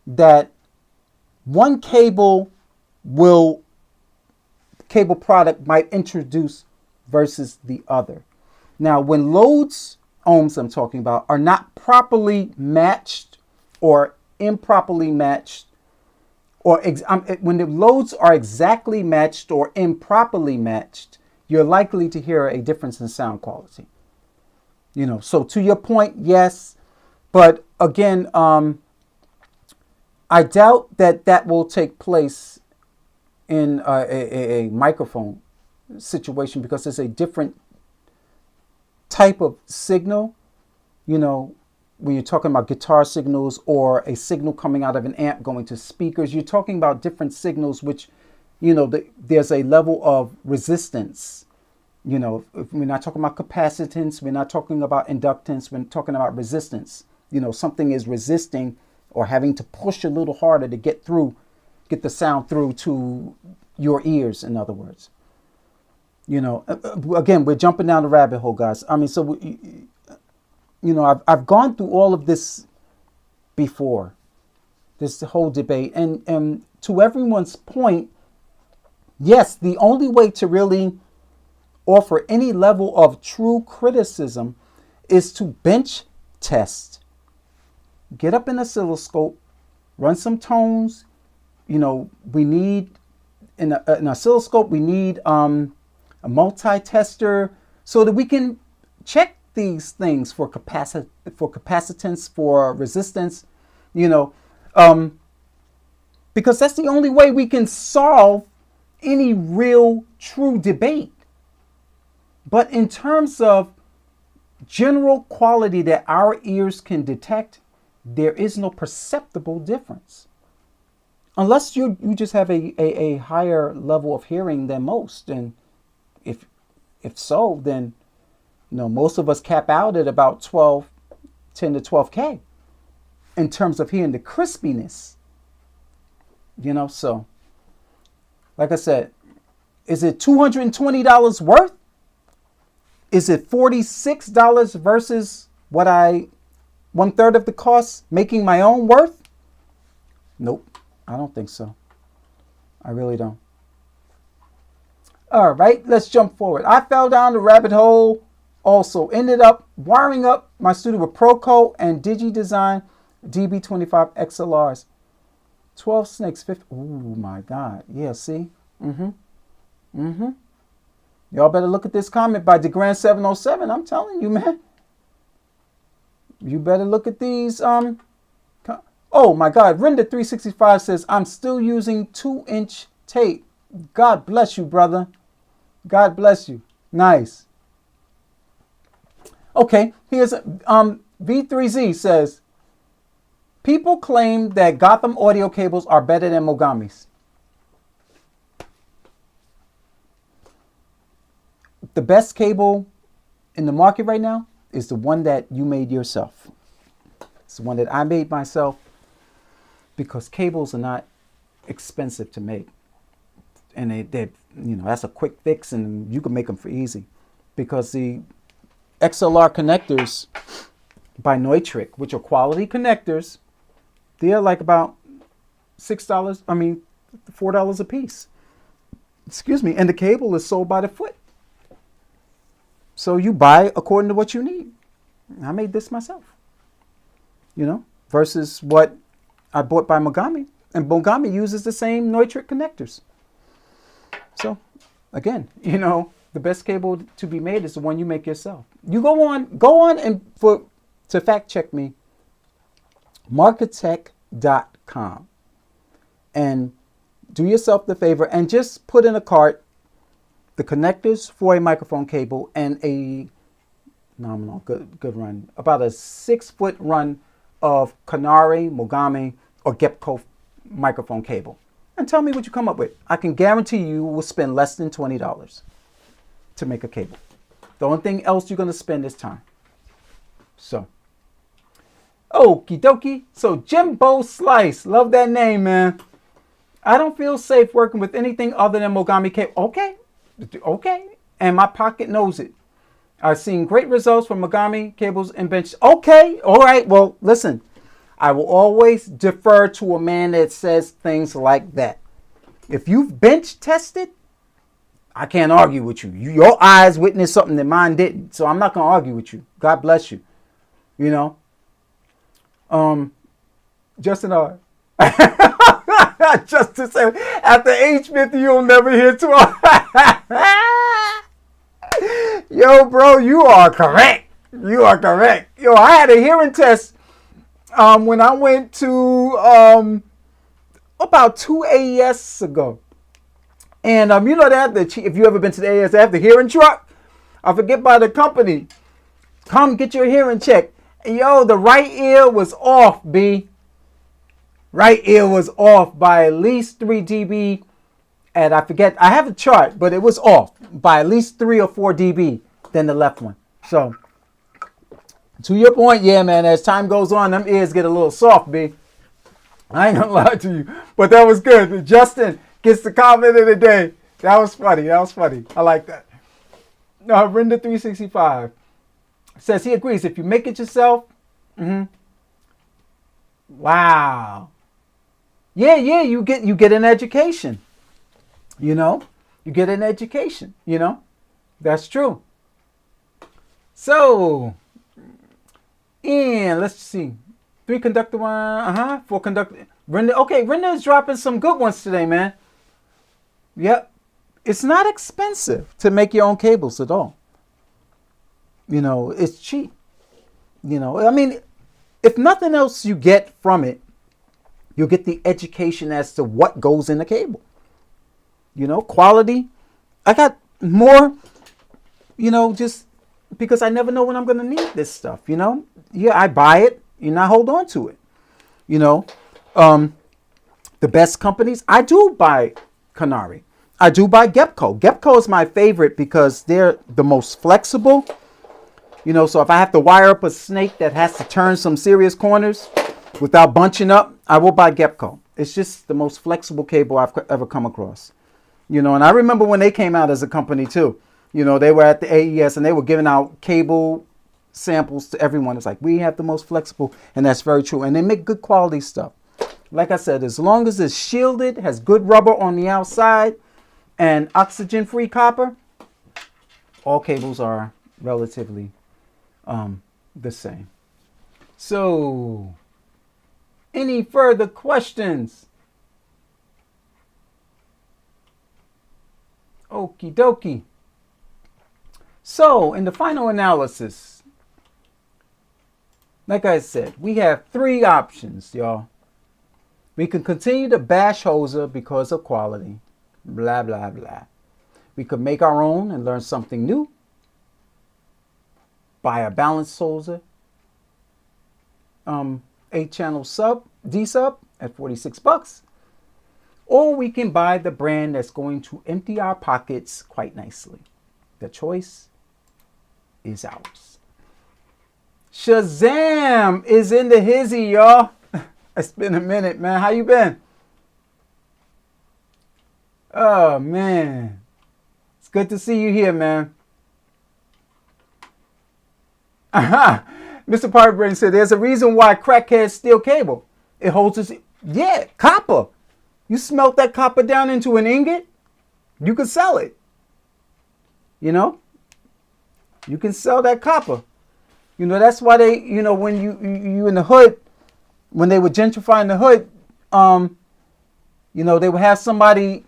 that one cable product might introduce versus the other. Now, when loads, ohms I'm talking about, are not properly matched or improperly matched, or when the loads are exactly matched or improperly matched, you're likely to hear a difference in sound quality. You know, so to your point, yes, but again, I doubt that will take place in a microphone situation because it's a different type of signal. You know, when you're talking about guitar signals or a signal coming out of an amp going to speakers, you're talking about different signals which, you know, there's a level of resistance. You know, if we're not talking about capacitance, we're not talking about inductance, we're talking about resistance. You know, something is resisting or having to push a little harder to get the sound through to your ears, in other words. You know, again, we're jumping down the rabbit hole, guys. I mean, so, you know, I've gone through all of this before, this whole debate. And to everyone's point, yes, the only way to really offer any level of true criticism is to bench test. Get up an oscilloscope, run some tones. You know, we need, in an oscilloscope, we need a multi-tester so that we can check these things for capacitance, for resistance, you know, because that's the only way we can solve any real true debate. But in terms of general quality that our ears can detect, there is no perceptible difference. Unless you just have a higher level of hearing than most. And if so, then, you know, most of us cap out at about 10 to 12K in terms of hearing the crispiness. You know, so like I said, is it $220 worth? Is it $46 versus what 1/3 of the cost making my own worth? Nope, I don't think so. I really don't. All right, let's jump forward. I fell down the rabbit hole. Also ended up wiring up my studio with Proco and DigiDesign DB25 XLRs. 12 snakes, 50. Oh my God. Yeah, see? Y'all better look at this comment by DeGrand707. I'm telling you, man. You better look at these. Oh my God. Render365 says, I'm still using 2-inch tape. God bless you, brother. God bless you. Nice. Okay, here's V3Z says, people claim that Gotham audio cables are better than Mogami's. The best cable in the market right now is the one that you made yourself. It's the one that I made myself, because cables are not expensive to make. And they you know, that's a quick fix, and you can make them for easy. Because the XLR connectors by Neutrik, which are quality connectors, they're like about $4 a piece. Excuse me. And the cable is sold by the foot. So you buy according to what you need. I made this myself, you know, versus what I bought by Mogami. And Mogami uses the same Neutrik connectors. So again, you know, the best cable to be made is the one you make yourself. You go on and to fact check me, marketech.com, and do yourself the favor and just put in a cart the connectors for a microphone cable and a nominal good run, about a 6-foot run of Canare, Mogami, or Gepco microphone cable, and tell me what you come up with. I can guarantee you will spend less than $20 to make a cable. The only thing else you're going to spend is time. So, okie dokie. So Jimbo Slice, love that name, man. I don't feel safe working with anything other than Mogami cable. Okay, and my pocket knows it. I've seen great results from Mogami cables and bench. Okay, all right. Well, listen, I will always defer to a man that says things like that. If you've bench tested, I can't argue with you. Your eyes witnessed something that mine didn't. So I'm not going to argue with you. God bless you. You know? Justin R. Just to say, after age 50, you'll never hear too much. Yo, bro, you are correct. You are correct. Yo, I had a hearing test when I went to about 2 AES ago. And you know that if you ever been to the AES, they have the hearing truck. I forget by the company. Come get your hearing checked. And yo, the right ear was off, B. Right ear was off by at least 3 dB. And I forget, I have a chart, but it was off by at least 3 or 4 dB than the left one. So, to your point, yeah, man, as time goes on, them ears get a little soft, B. I ain't gonna lie to you. But that was good. Justin gets the comment of the day. That was funny. That was funny. I like that. Render365 says he agrees. If you make it yourself, wow. Yeah, you get an education. You know, you get an education. You know, that's true. So, and let's see, 3 conductor one, 4 conductor. Render, okay, Render is dropping some good ones today, man. Yep, it's not expensive to make your own cables at all. You know, it's cheap. You know, I mean, if nothing else you get from it, you'll get the education as to what goes in the cable. You know, quality. I got more, you know, just because I never know when I'm going to need this stuff, you know. Yeah, I buy it and I hold on to it. You know, the best companies, I do buy Canary. I do buy Gepco. Gepco is my favorite because they're the most flexible. You know, so if I have to wire up a snake that has to turn some serious corners without bunching up, I will buy Gepco. It's just the most flexible cable I've ever come across. You know, and I remember when they came out as a company too. You know, they were at the AES and they were giving out cable samples to everyone. It's like, we have the most flexible, and that's very true. And they make good quality stuff. Like I said, as long as it's shielded, has good rubber on the outside, and oxygen-free copper, all cables are relatively the same. So, any further questions? Okie dokie. So, in the final analysis, like I said, we have 3 options, y'all. We can continue to bash Hosa because of quality. Blah, blah, blah. We could make our own and learn something new. Buy a balanced Hosa 8-channel D-sub at $46. Or we can buy the brand that's going to empty our pockets quite nicely. The choice is ours. Shazam is in the hizzy, y'all. It's been a minute, man. How you been? Oh, man. It's good to see you here, man. Mr. Parbrain said, there's a reason why crackheads steal cable. It holds us. Yeah, copper. You smelt that copper down into an ingot, you could sell it. You know? You can sell that copper. You know, that's why they, you know, when you in the hood, when they were gentrifying the hood, you know, they would have somebody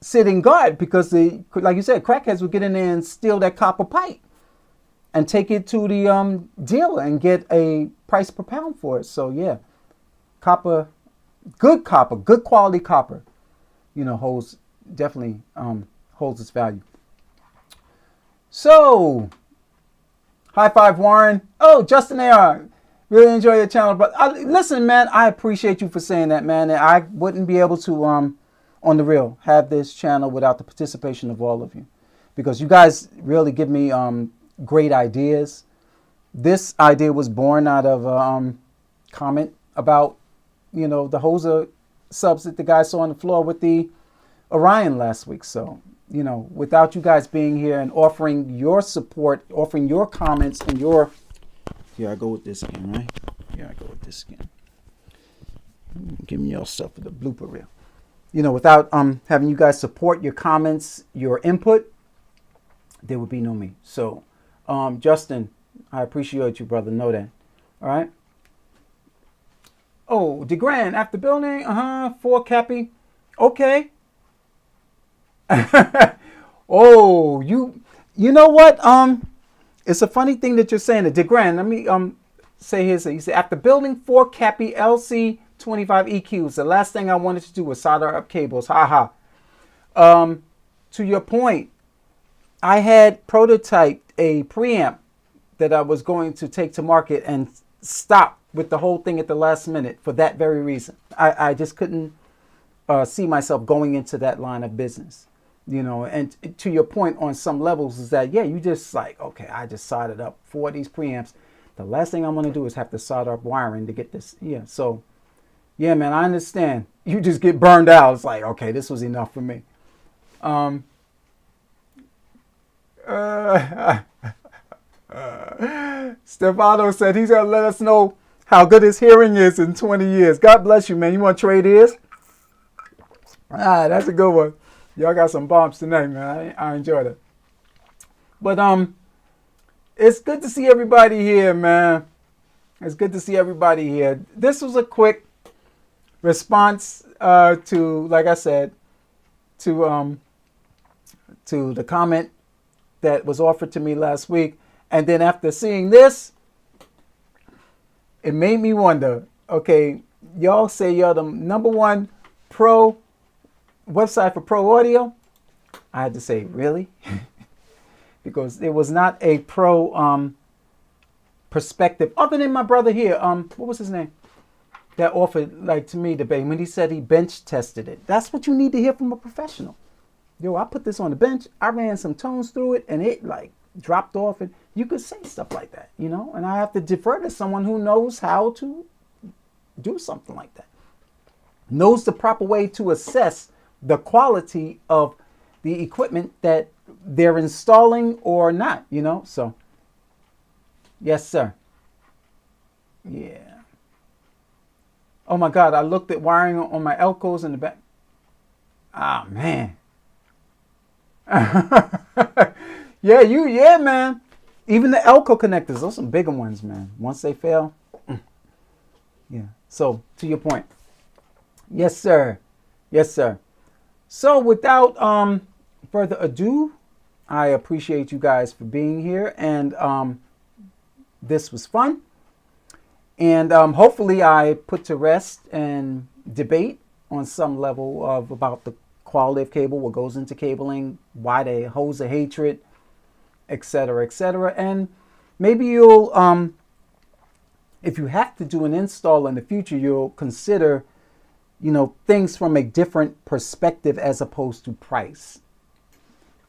sit in guard because they, like you said, crackheads would get in there and steal that copper pipe and take it to the dealer and get a price per pound for it. So yeah, copper, good quality copper, you know, holds definitely holds its value. So, high five, Warren. Oh, Justin AR. Really enjoy your channel. But listen, man, I appreciate you for saying that, man. And I wouldn't be able to, on the real, have this channel without the participation of all of you. Because you guys really give me great ideas. This idea was born out of a comment about, you know, the Hosa subs that the guy saw on the floor with the Orion last week. So, you know, without you guys being here and offering your support, offering your comments and your... Here I go with this again, right? Here I go with this again. Giving y'all stuff for the blooper reel. You know, without having you guys support your comments, your input, there would be no me. So, Justin, I appreciate you, brother. Know that. All right? Oh, DeGrand, after building, 4 Cappy. Okay. Oh, you know what? It's a funny thing that you're saying. DeGrand, let me say his. He said, after building 4 Cappy LC 25 EQs, the last thing I wanted to do was solder up cables. Haha. To your point, I had prototyped a preamp that I was going to take to market and stop with the whole thing at the last minute for that very reason. I just couldn't see myself going into that line of business. You know, and to your point on some levels is that, yeah, you just like, okay, I just soldered up 4 of these preamps. The last thing I'm going to do is have to solder up wiring to get this. Yeah, so, yeah, man, I understand. You just get burned out. It's like, okay, this was enough for me. Stefano said he's going to let us know how good his hearing is in 20 years. God bless you, man. You want to trade ears? Ah, that's a good one. Y'all got some bombs tonight, man. I enjoyed it. But it's good to see everybody here, man. It's good to see everybody here. This was a quick response to, like I said, to the comment that was offered to me last week. And then after seeing this, it made me wonder, okay, y'all say you're the #1 pro website for pro audio. I had to say, really? Because it was not a pro perspective, other than my brother here. What was his name? That offered, like, to me, debate when he said he bench tested it. That's what you need to hear from a professional. Yo, I put this on the bench. I ran some tones through it, and it like dropped off. And you could say stuff like that, you know. And I have to defer to someone who knows how to do something like that, knows the proper way to assess the quality of the equipment that they're installing or not, you know. So, yes, sir. Yeah. Oh my God, I looked at wiring on my Elcos in the back. Ah, man. Yeah, man. Even the Elco connectors, those are some bigger ones, man. Once they fail, yeah. So, to your point. Yes, sir. Yes, sir. So, without further ado, I appreciate you guys for being here. And this was fun. And hopefully I put to rest and debate on some level of about the quality of cable, what goes into cabling, why they Hosa hatred, etc., etc. And maybe you'll, if you have to do an install in the future, you'll consider, you know, things from a different perspective as opposed to price.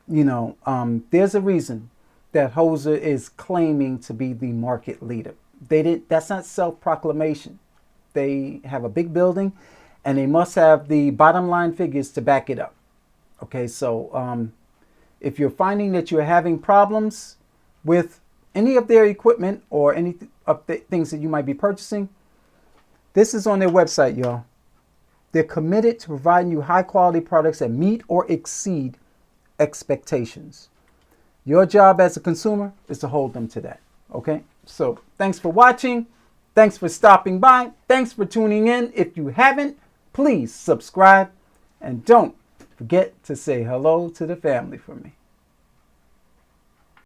You know, there's a reason that Hosa is claiming to be the market leader. That's not self-proclamation. They have a big building and they must have the bottom line figures to back it up. Okay, so if you're finding that you're having problems with any of their equipment or any of the things that you might be purchasing, this is on their website, y'all. They're committed to providing you high quality products that meet or exceed expectations. Your job as a consumer is to hold them to that. Okay, so thanks for watching. Thanks for stopping by. Thanks for tuning in. If you haven't, please subscribe and don't forget to say hello to the family for me.